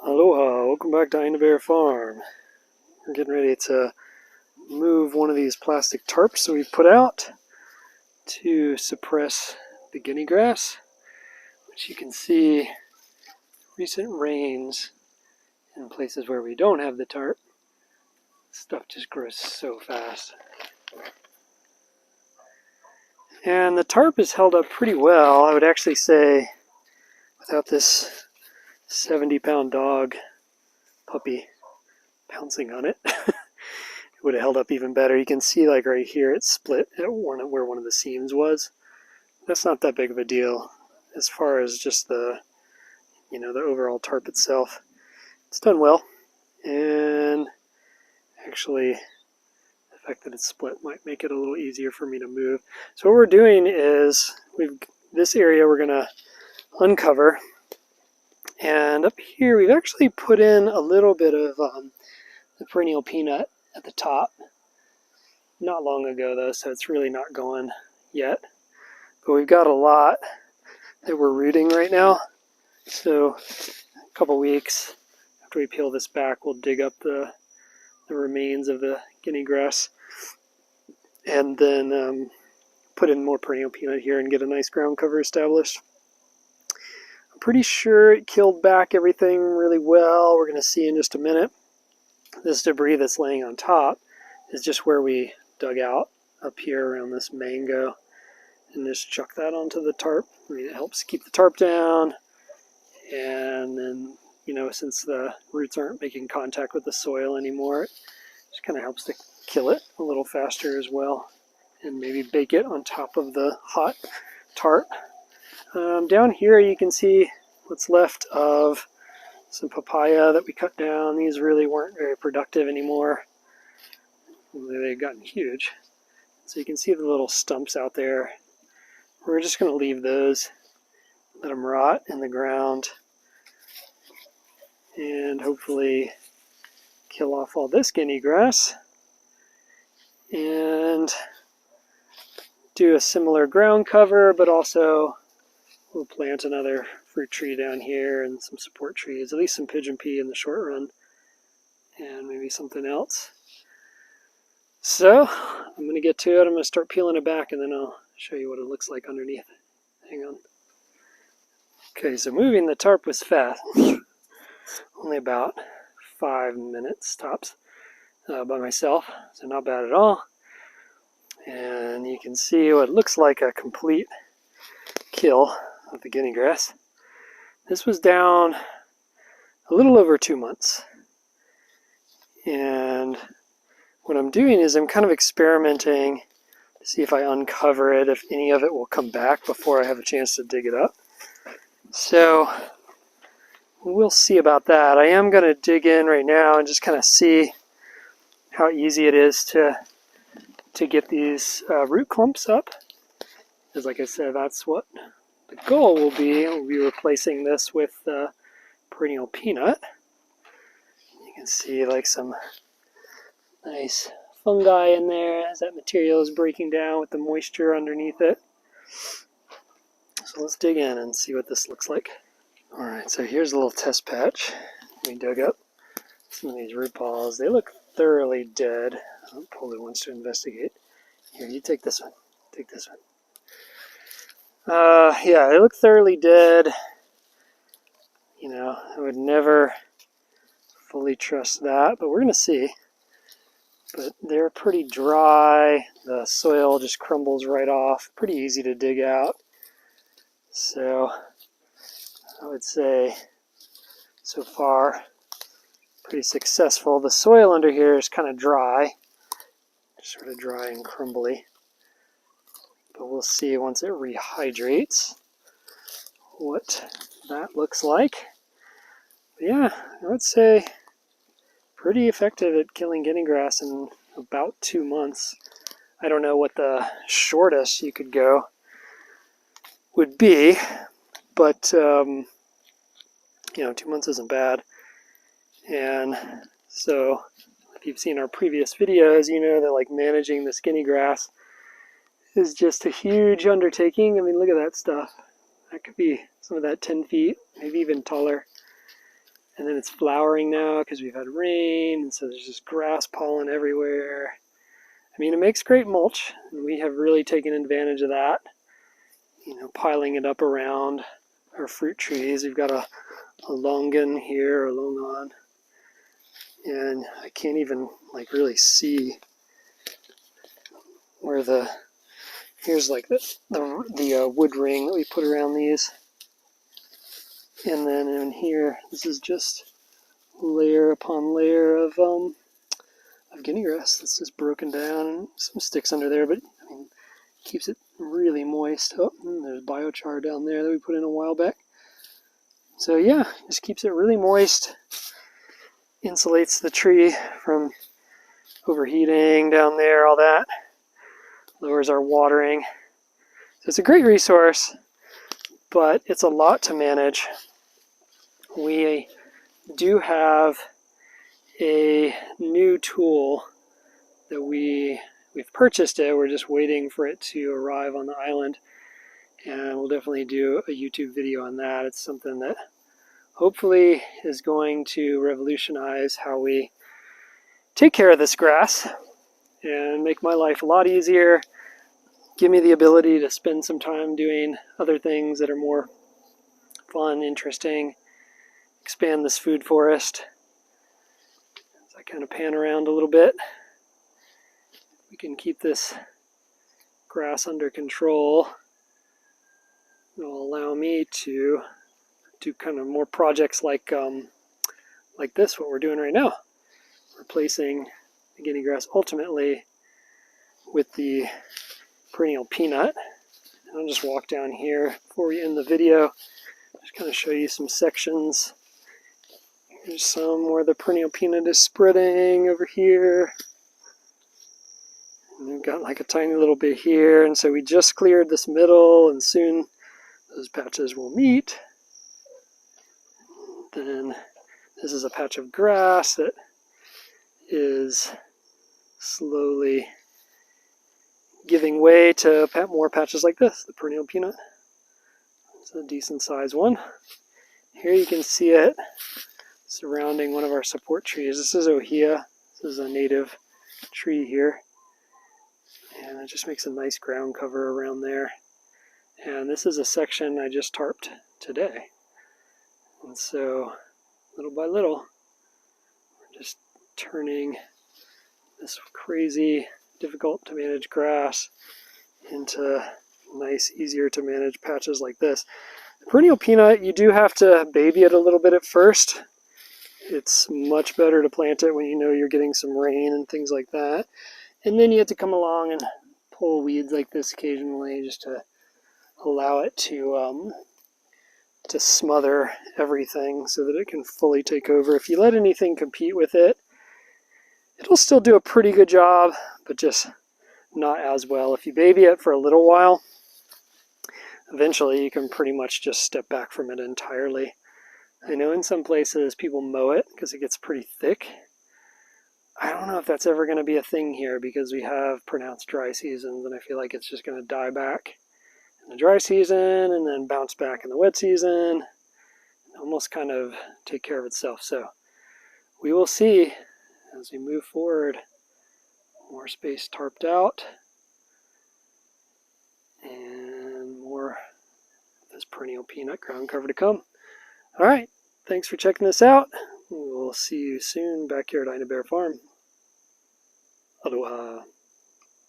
Aloha, welcome back to Unveiling Farm. We're getting ready to move one of these plastic tarps that we've put out to suppress the Guinea grass, which you can see recent rains in places where we don't have the tarp. Stuff just grows so fast. And the tarp has held up pretty well, I would actually say, without this 70-pound dog puppy pouncing on it. It would have held up even better. You can see like right here it's split at where one of the seams was. That's not that big of a deal as far as just the the overall tarp itself. It's done well, and actually the fact that it's split might make it a little easier for me to move. So what we're doing is this area we're going to uncover, and up here we've actually put in a little bit of the perennial peanut at the top. Not long ago though, so it's really not going yet. But we've got a lot that we're rooting right now. So a couple weeks after we peel this back, we'll dig up the remains of the Guinea grass and then put in more perennial peanut here and get a nice ground cover established. I'm pretty sure it killed back everything really well. We're going to see in just a minute. This debris that's laying on top is just where we dug out up here around this mango and just chuck that onto the tarp. I mean, it helps keep the tarp down, and then since the roots aren't making contact with the soil anymore, it just kind of helps to kill it a little faster as well, and maybe bake it on top of the hot tarp. Down here you can see what's left of some papaya that we cut down. These really weren't very productive anymore. They've gotten huge. So you can see the little stumps out there. We're just going to leave those, let them rot in the ground, and hopefully kill off all this Guinea grass and do a similar ground cover, but also we'll plant another fruit tree down here and some support trees, at least some pigeon pea in the short run, and maybe something else. So I'm going to get to it. I'm going to start peeling it back, and then I'll show you what it looks like underneath. Hang on. Okay, so moving the tarp was fast. Only about 5 minutes tops by myself, so not bad at all. And you can see what looks like a complete kill of the Guinea grass. This was down a little over 2 months. And what I'm doing is I'm kind of experimenting to see if I uncover it, if any of it will come back before I have a chance to dig it up. So we'll see about that. I am going to dig in right now and just kind of see how easy it is to get these root clumps up. Because like I said, that's what the goal will be. We'll be replacing this with perennial peanut. You can see like some nice fungi in there as that material is breaking down with the moisture underneath it. So let's dig in and see what this looks like. Alright, so here's a little test patch. We dug up some of these root balls. They look thoroughly dead. Polly wants to investigate. Here, you take this one. Take this one. Yeah, they look thoroughly dead. I would never fully trust that, but we're going to see. But they're pretty dry. The soil just crumbles right off. Pretty easy to dig out. So I would say so far pretty successful. The soil under here is kind of dry. Sort of dry and crumbly. But we'll see once it rehydrates what that looks like. But yeah, I would say pretty effective at killing Guinea grass in about 2 months. I don't know what the shortest you could go would be, but 2 months isn't bad. And so if you've seen our previous videos, you know that like managing this Guinea grass is just a huge undertaking. I mean, look at that stuff. That could be some of that 10 feet, maybe even taller. And then it's flowering now because we've had rain, and so there's just grass pollen everywhere. I mean, it makes great mulch, and we have really taken advantage of that, piling it up around our fruit trees. We've got a longan here, or longan, and I can't even really see where here's like the wood ring that we put around these. And then in here, this is just layer upon layer of Guinea grass that's just broken down, and some sticks under there, but I mean, keeps it really moist. Oh, and there's biochar down there that we put in a while back. So yeah, just keeps it really moist, insulates the tree from overheating down there, all that, lowers our watering. So it's a great resource, but it's a lot to manage. We do have a new tool that we've purchased it. We're just waiting for it to arrive on the island, and we'll definitely do a YouTube video on that. It's something that hopefully is going to revolutionize how we take care of this grass and make my life a lot easier, give me the ability to spend some time doing other things that are more fun, interesting, expand this food forest. As I kind of pan around a little bit, we can keep this grass under control. It'll allow me to do kind of more projects like this, what we're doing right now, replacing the Guinea grass ultimately with the perennial peanut. And I'll just walk down here before we end the video, just kind of show you some sections. There's some where the perennial peanut is spreading over here. And we've got like a tiny little bit here, and so we just cleared this middle, and soon those patches will meet. Then this is a patch of grass that is slowly giving way to more patches like this, the perennial peanut. It's a decent sized one. Here you can see it surrounding one of our support trees. This is ohia. This is a native tree here. And it just makes a nice ground cover around there. And this is a section I just tarped today. And so, little by little, we're just turning this crazy, difficult to manage grass into nice, easier to manage patches like this. The perennial peanut, you do have to baby it a little bit at first. It's much better to plant it when you know you're getting some rain and things like that. And then you have to come along and pull weeds like this occasionally just to allow it to smother everything so that it can fully take over. If you let anything compete with it, it'll still do a pretty good job, but just not as well. If you baby it for a little while, eventually you can pretty much just step back from it entirely. I know in some places people mow it because it gets pretty thick. I don't know if that's ever going to be a thing here because we have pronounced dry seasons, and I feel like it's just going to die back in the dry season and then bounce back in the wet season and almost kind of take care of itself. So we will see as we move forward. More space tarped out and more of this perennial peanut ground cover to come. All right, thanks for checking this out. We'll see you soon back here at Ina Bear Farm. Aloha.